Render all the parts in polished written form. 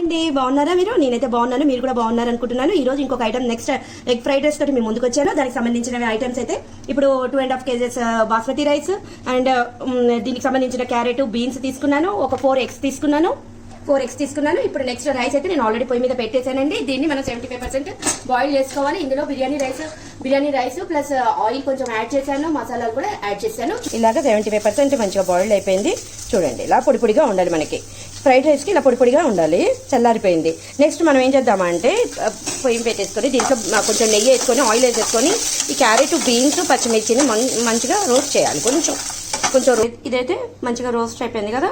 అండి బాగున్నారా మీరు? నేనైతే బాగున్నాను, మీరు కూడా బాగున్నారు అనుకుంటున్నాను. ఈ రోజు ఇంకొక item next egg fried rice తోటి మేము ముందుకు వచ్చాను. దానికి సంబంధించిన ఐటమ్స్ అయితే ఇప్పుడు 2.5 kgs బాస్మతి రైస్ అండ్ దీనికి సంబంధించిన క్యారెట్ బీన్స్ తీసుకున్నాను. ఒక 4 eggs తీసుకున్నాను. ఇప్పుడు నెక్స్ట్ రైస్ అయితే నేను ఆల్రెడీ పొయ్యి మీద పెట్టేశానండి. దీన్ని మనం 75% బాయిల్ చేసుకోవాలి. ఇందులో బిర్యానీ రైస్ ప్లస్ ఆయిల్ కొంచెం యాడ్ చేశాను, మసాలాలు కూడా యాడ్ చేశాను. ఇలాగా 75% మంచిగా బాయిల్డ్ అయిపోయింది. చూడండి, ఇలా పొడి పొడిగా ఉండాలి. మనకి ఫ్రైడ్ రైస్కి ఇలా పొడి పొడిగా ఉండాలి. చల్లారిపోయింది. నెక్స్ట్ మనం ఏం చేద్దామంటే పొయ్యి పెట్టేసుకొని దీంట్లో కొంచెం నెయ్యి వేసుకొని ఆయిల్ వేసేసుకొని ఈ క్యారెట్ బీన్స్ పచ్చిమిర్చిని మంచిగా రోస్ట్ చేయాలి. కొంచెం ఇదైతే మంచిగా రోస్ట్ అయిపోయింది కదా.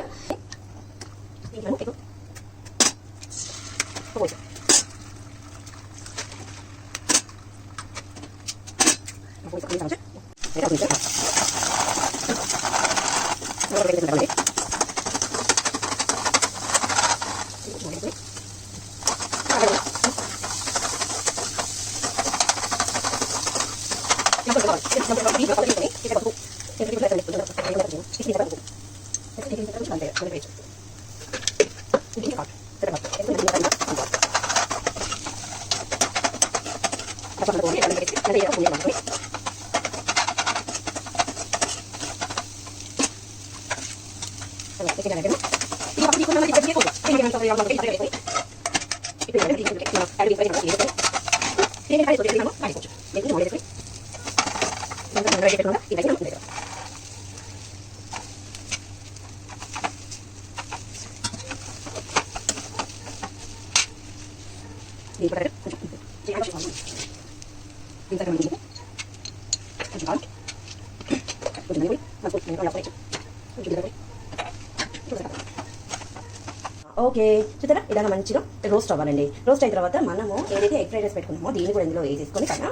ఓకే, చూసారా ఇలా మంచిగా రోస్ట్ అవ్వాలండి. రోస్ట్ అయిన తర్వాత మనము ఏదైతే ఎగ్ ఫ్రైడ్ రైస్ పెట్టుకున్నామో దీన్ని కూడా ఇందులో వేసేసుకొని పైన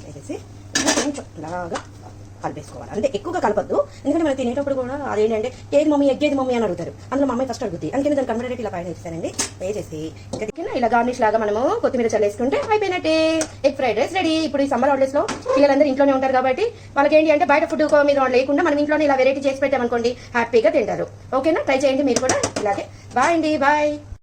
వేసేసి కొంచెం ఇలాగా కలిపేసుకోవాలి. అంటే ఎక్కువగా కలపద్దు, ఎందుకంటే మనం తినేటప్పుడు కూడా అదేంటంటే ఏది మమ్మీ అని అడుగుతారు. అందులో మా అమ్మాయి ఫస్ట్ అడుగుతుంది. అందుకని దాన్ని కన్వర్ట్ ఇలా పైన వేస్తానండి. వేసేసి ఇంకా ఇలా గార్నిష్ లాగా మనము కొత్తిమీర చల్లేసుకుంటే అయిపోయినట్టే ఎగ్ ఫ్రైడ్ రైస్ రెడీ. ఇప్పుడు ఈ సమ్మర్ హాలిడేస్ లో పిల్లలందరూ ఇంట్లోనే ఉంటారు కాబట్టి వాళ్ళకి ఏంటి అంటే బయట ఫుడ్ మీద లేకుండా మనం ఇంట్లోనే ఇలా వెరైటీ చేసి పెట్టామనుకోండి హ్యాపీగా తింటారు. ఓకేనా? ట్రై చేయండి మీరు కూడా ఇలాగే. బాయ్ అండి, బాయ్.